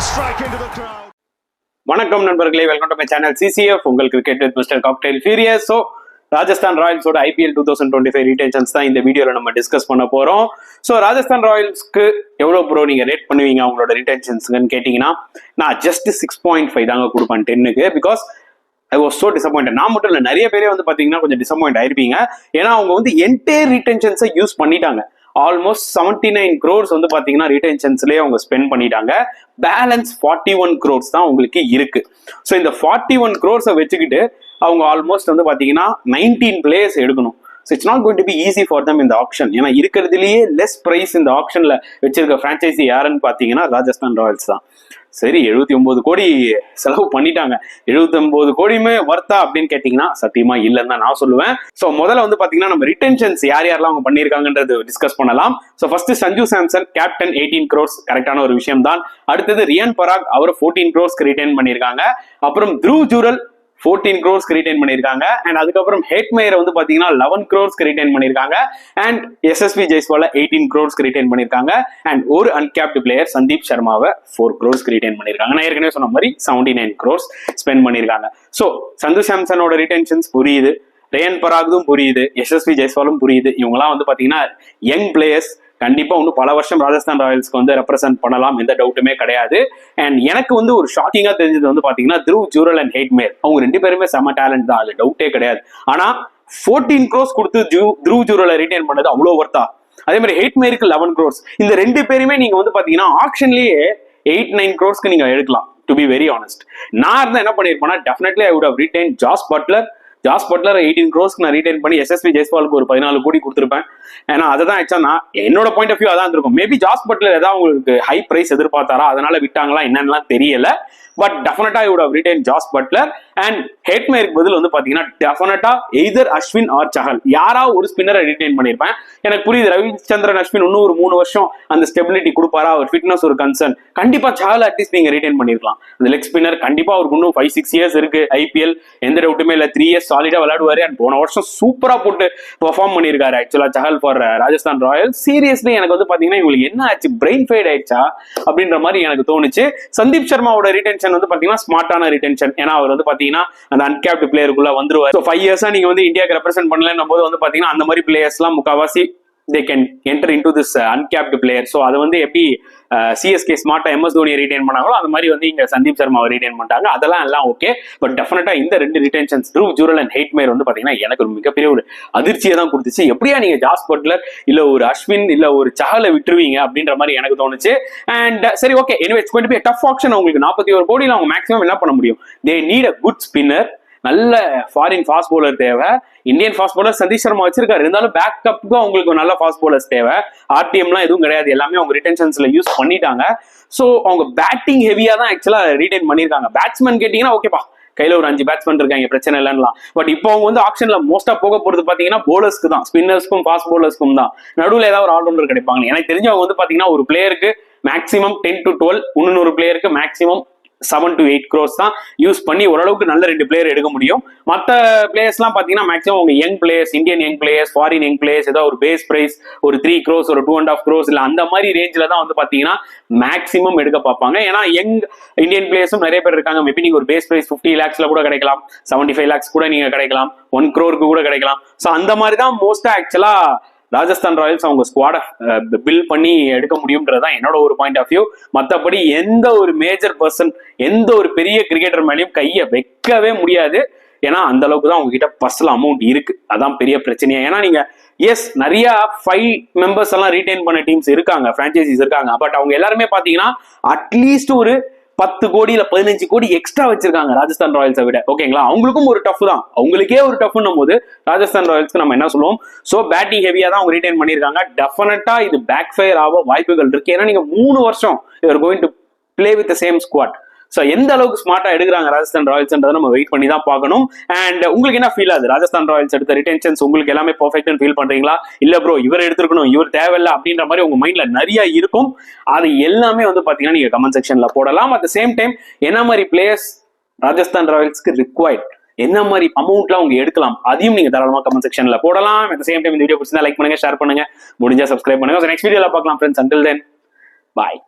strike into the crowd. வணக்கம் நண்பர்களே, welcome to my channel CCF உங்கள் cricket with mister cocktail furious. So Rajasthan ராயல்ஸோட IPL 2025 retentions தான் இந்த வீடியோவில் நம்ம டிஸ்கஸ் பண்ண போகிறோம். ஸோ ராஜஸ்தான் ராயல்ஸ்க்கு எவ்வளோ ப்ரோ நீங்கள் ரேட் பண்ணுவீங்க அவங்களோட ரீடென்ஷன்ஸ்ன்னு கேட்டிங்கன்னா, நான் ஜஸ்ட் 6.5 தாங்க கொடுப்பேன் 10க்கு. Because I was so disappointed. நான் மட்டும் இல்லை, நிறைய பேரே வந்து பார்த்தீங்கன்னா கொஞ்சம் டிசப்பாயிண்ட் ஆயிருப்பீங்க. ஏன்னா அவங்க வந்து என்டையர் ரீடென்ஷன்ஸை யூஸ் பண்ணிட்டாங்க. ஆல்மோஸ்ட் 79 crores வந்து பாத்தீங்கன்னா ரீடென்ஷன்ஸ்லேயே அவங்க ஸ்பெண்ட் பண்ணிட்டாங்க. பேலன்ஸ் 41 crores தான் உங்களுக்கு இருக்கு. ஸோ இந்த 41 crores வச்சுக்கிட்டு அவங்க ஆல்மோஸ்ட் வந்து பாத்தீங்கன்னா 19 players எடுக்கணும். So it's not going to be easy for them இந்த ஆப்ஷன். ஏன்னா இருக்கிறதுலேயே லெஸ் பிரைஸ் இந்த ஆப்ஷன்ல வச்சிருக்க பிரான்ச்சைசி யாருன்னு பாத்தீங்கன்னா ராஜஸ்தான் ராயல்ஸ் தான். சரி, 79 கோடி செலவு பண்ணிட்டாங்க. 79 கோடியுமே வர்த்தா அப்படின்னு கேட்டீங்கன்னா சத்தியமா இல்லைன்னு தான் நான் சொல்லுவேன். ஸோ முதல்ல வந்து பாத்தீங்கன்னா நம்ம ரிட்டென்ஷன்ஸ் யார் யாரெல்லாம் அவங்க பண்ணியிருக்காங்கன்றது டிஸ்கஸ் பண்ணலாம். So first Sanju Samson captain 18 crores, கரெக்டான ஒரு விஷயம் தான். அடுத்தது ரியான் பராக், அவர் 14 crores ரிட்டைன் பண்ணியிருக்காங்க. அப்புறம் த்ருவ் ஜூரல் 14 crores ரிட்டைன் பண்ணியிருக்காங்க. அண்ட் அதுக்கப்புறம் ஹெட்மேயர் வந்து பாத்தீங்கன்னா 11 crores ரிட்டைன் பண்ணியிருக்காங்க. அண்ட் SSV ஜெய்ஸ்வால 18 crores ரிட்டைன் பண்ணியிருக்காங்க. அண்ட் ஒரு அன்கேப்டு பிளேயர் சந்தீப் சர்மாவை 4 crores ரிட்டைன் பண்ணியிருக்காங்க. நான் ஏற்கனவே சொன்ன மாதிரி 79 crores ஸ்பெண்ட் பண்ணியிருக்காங்க. ஸோ சந்து சாம்சனோட ரிட்டென்ஷன்ஸ் புரியுது, ரியான் பராகும் புரியுது, SSV ஜெய்ஸ்வாலும் புரியுது. இவங்கலாம் வந்து பாத்தீங்கன்னா யங் பிளேயர்ஸ், கண்டிப்பா இன்னும் பல வருஷம் ராஜஸ்தான் ராயல்ஸ்க்கு வந்து ரெப்ரசென்ட் பண்ணலாம், எந்த டவுட்டுமே கிடையாது. அண்ட் எனக்கு வந்து ஒரு ஷாக்கிங்கா தெரிஞ்சது வந்து பாத்தீங்கன்னா த்ருவ் ஜூரல் அண்ட் ஹெட்மேயர், அவங்க ரெண்டு பேருமே செம டேலண்ட் தான், அதுல டவுட்டே கிடையாது. ஆனா 14 crores கொடுத்து த்ருவ் ஜூரலை ரிட்டைன் பண்ணது அவ்வளோ வர்த்தா. அதே மாதிரி ஹெட்மேயருக்கு 11 crores. இந்த ரெண்டு பேருமே நீங்க வந்து பாத்தீங்கன்னா ஆக்ஷன்லயே 8-9 crores நீங்க எடுக்கலாம். டு பி வெரி ஆனஸ்ட், நான் இருந்தா என்ன பண்ணிருப்பேன்னா definitely I would have retain Jos Buttler 18 crores நான் ரீடைன் பண்ணி SSV ஜெய்ஸ்வாலுக்கு ஒரு 14 கோடி கொடுத்துருப்பேன். ஏன்னா அதுதான் ஆக்சுவலா என்னோட பாயிண்ட் ஆஃப் வியூ அதான் இருக்கும். மேபி ஜாஸ் பட்லர் ஏதாவது உங்களுக்கு ஹை பிரைஸ் எதிர்பார்த்தாரா, அதனால விட்டாங்களா என்னன்னு தெரியல. பட் டெஃபினட்டா I would have retain Jos Buttler. And ஹெட்மேயருக்கு பதில் வந்து பாத்தீங்கன்னா டெஃபினட்டா எய்தர் அஸ்வின் ஆர் சஹல், யாராவது ஒரு ஸ்பின்னரை ரிட்டைன் பண்ணிருப்பேன். எனக்கு புரியுது, ரவிச்சந்திரன் அஸ்வின் இன்னும் ஒரு 3 வருஷம் அந்த ஸ்டெபிலிட்டி கொடுப்பாரா, ஒரு ஃபிட்னஸ் ஒரு கன்சர்ன். கண்டிப்பா சஹல் அட்லீஸ்ட் நீங்க ரிட்டைன் பண்ணிருக்கலாம். அந்த லெக் ஸ்பின்னர் கண்டிப்பா அவருக்கு இன்னும் 5-6 years இருக்கு IPL, எந்த டவுட்டுமே இல்ல. 3 years சாலிடா விளையாடுவாரு. அண்ட் போன வருஷம் சூப்பரா போட்டு பெர்ஃபார்ம் பண்ணிருக்காரு actually Chahal for Rajasthan Royals. Seriously எனக்கு வந்து பாத்தீங்கன்னா இவங்களுக்கு என்ன ஆச்சு, பிரெயின் ஃபெய்ட் ஆயிடுச்சா அப்படின்ற மாதிரி எனக்கு தோணுச்சு. சந்தீப் சர்மாவோட ரிட்டென்ஷன் வந்து பாத்தீங்கன்னா ஸ்மார்ட்டான ரிட்டென்ஷன். ஏன்னா அவர் வந்து பாத்தீங்கன்னா அந்த அன்கேப்டு பிளேயருக்குள்ள வந்துருவாரு. 5 years நீங்க வந்து இந்தியாவுக்கு ரெப்ரசென்ட் பண்ணலன்னும் போது வந்து பாத்தீங்கன்னா அந்த மாதிரி பிளேயர்ஸ் எல்லாம் முக்காவாசி they can enter into this uncapped player. So அது வந்து எப்படி CSK ஸ்மார்ட்டா MS தோனியை ரிட்டைன் பண்ணாங்களோ அந்த மாதிரி வந்து இங்க சந்தீப் சர்மாவை ரிட்டைன் பண்ணிட்டாங்க. அதெல்லாம் எல்லாம் ஓகே. பட் டெஃபினட்டா இந்த ரெண்டு ரிட்டென்ஷன்ஸ் த்ருவ் ஜூரல் அண்ட் ஹெட்மேயர் வந்து பாத்தீங்கன்னா எனக்கு ஒரு மிகப்பெரிய ஒரு அதிர்ச்சியை தான் கொடுத்துச்சு. எப்படியா நீங்க ஜாஸ் பட்லர் இல்ல ஒரு அஸ்வின் இல்ல ஒரு சஹலை விட்டுருவீங்க அப்படின்ற மாதிரி எனக்கு தோணுச்சு. அண்ட் சரி, okay, anyway it's going to be a tough auction. உங்களுக்கு 41 கோடியில் அவங்க மேக்ஸிமம் என்ன பண்ண முடியும்? they need a good spinner, நல்ல ஃபாரின் ஃபாஸ்ட் பவுலர் தேவை. Indian fast bowler Satish Sharma வச்சிருக்காரு, இருந்தாலும் பேக்கப்புக்கும் அவங்களுக்கு நல்ல ஃபாஸ்ட் பவுலர்ஸ் தேவை. RTMலாம் எதுவும் கிடையாது, எல்லாமே அவங்க ரிட்டென்ஷன்ஸ்ல யூஸ் பண்ணிட்டாங்க. ஸோ அவங்க பேட்டிங் ஹெவியா தான் ஆக்சுவலா ரிட்டைன் பண்ணியிருக்காங்க. பேட்ஸ்மேன் கேட்டீங்கன்னா ஓகேப்பா, கையில ஒரு 5 பேட்ஸ்மேன் இருக்காங்க, பிரச்சனை இல்லைன்னுலாம். பட் இப்போ அவங்க வந்து ஆக்ஷன்ல மோஸ்டா போக போறது பாத்தீங்கன்னா போலர்ஸ்க்கு தான், ஸ்பின்னர்ஸ்க்கும் ஃபாஸ்ட் பவுலர்ஸ்க்கும் தான். நடுவில் ஏதாவது ஒரு ஆல்ரவுண்டர் கிடைப்பாங்க. எனக்கு தெரிஞ்சு அவங்க வந்து பாத்தீங்கன்னா ஒரு பிளேயருக்கு மேக்ஸிமம் 10 to 12, இன்னொரு பிளேயருக்கு மேக்ஸிமம் 7 to 8 crores தான் யூஸ் பண்ணி ஓரளவுக்கு நல்ல 2 பிளேயர் எடுக்க முடியும். மற்ற பிளேயர்ஸ்லாம் பாத்தீங்கன்னா மேக்ஸிமம் உங்க young players, Indian young players, foreign young players, ஏதாவது ஒரு பேஸ் பிரைஸ் ஒரு 3 crores ஒரு 2.5 crores இல்ல அந்த மாதிரி ரேஞ்சில தான் வந்து பாத்தீங்கன்னா மேக்ஸிமம் எடுக்க பார்ப்பாங்க. ஏன்னா யங் இந்தியன் பிளேயர்ஸும் நிறைய பேர் இருக்காங்க. மேபி நீங்க ஒரு பேஸ் பிரைஸ் 50 lakhsல கூட கிடைக்கலாம், 75 lakhs கூட நீங்க கிடைக்கலாம், 1 crore கூட கிடைக்கலாம். ஸோ அந்த மாதிரி தான் மோஸ்டா ஆக்சுவலா ராஜஸ்தான் ராயல்ஸ் அவங்க ஸ்குவாட பில்ட் பண்ணி எடுக்க முடியும்ன்றதுதான் என்னோட ஒரு பாயிண்ட் ஆஃப் வியூ. மற்றபடி எந்த ஒரு மேஜர் பர்சன், எந்த ஒரு பெரிய கிரிக்கெட்டர் மேலேயும் கையை வைக்கவே முடியாது. ஏன்னா அந்த அளவுக்கு தான் அவங்க கிட்ட பர்சனல் அமௌண்ட் இருக்கு. அதான் பெரிய பிரச்சனையா. ஏன்னா நீங்க நிறைய 5 members எல்லாம் ரீடைன் பண்ண டீம்ஸ் இருக்காங்க, பிரான்ச்சைசிஸ் இருக்காங்க. பட் அவங்க எல்லாருமே பாத்தீங்கன்னா அட்லீஸ்ட் ஒரு 10 கோடி இல்ல 15 கோடி எக்ஸ்ட்ரா வச்சிருக்காங்க ராஜஸ்தான் ராயல்ஸை விட. ஓகேங்களா, அவங்களுக்கும் ஒரு டஃப் தான், அவங்களுக்கே ஒரு டஃப்னும் போது ராஜஸ்தான் ராயல்ஸ்க்கு நம்ம என்ன சொல்லுவோம்? சோ பேட்டிங் ஹெவியா தான் அவங்க ரிட்டைன் பண்ணிருக்காங்க. டெஃபினட்டா இது பேக் ஃபயர் ஆக வாய்ப்புகள் இருக்கு. ஏன்னா நீங்க 3 வருஷம் you are going to play with the same squad. So எந்த அளவுக்கு ஸ்மார்ட்டா எடுக்கிறாங்க ராஜஸ்தான் ராயல்ஸ்ன்றதை நம்ம வெயிட் பண்ணி தான் பார்க்கணும். அண்ட் உங்களுக்கு என்ன ஃபீல் ஆகுது? ராஜஸ்தான் ராயல்ஸ் எடுத்த ரிட்டென்ஷன்ஸ் உங்களுக்கு எல்லாமே பர்ஃபெக்ட்னு ஃபீல் பண்றீங்களா? இல்ல ப்ரோ இவர் எடுத்துருக்கணும், இவர் தேவையில்லை அப்படின்ற மாதிரி உங்க மைண்ட்ல நிறைய இருக்கும். அது எல்லாமே வந்து பாத்தீங்கன்னா நீங்க கமெண்ட் செக்ஷன்ல போடலாம். அட் த சேம் டைம் என்ன மாதிரி பிளேயர்ஸ் ராஜஸ்தான் ராயல்ஸ்க்கு ரிக்வயர்ட், என்ன மாதிரி அமௌண்ட்லாம் அவங்க எடுக்கலாம், அதையும் நீங்க தாராளமா கமெண்ட் செக்ஷன்ல போடலாம். அட் த சேம் டைம் இந்த வீடியோ பிடிச்சிருந்தா லைக் பண்ணுங்க, ஷேர் பண்ணுங்க, முடிஞ்சா சப்ஸ்கிரைப் பண்ணுங்க. நெக்ஸ்ட் வீடியோல பார்க்கலாம் ஃப்ரெண்ட்ஸ். அன்டில் தென் பாய்.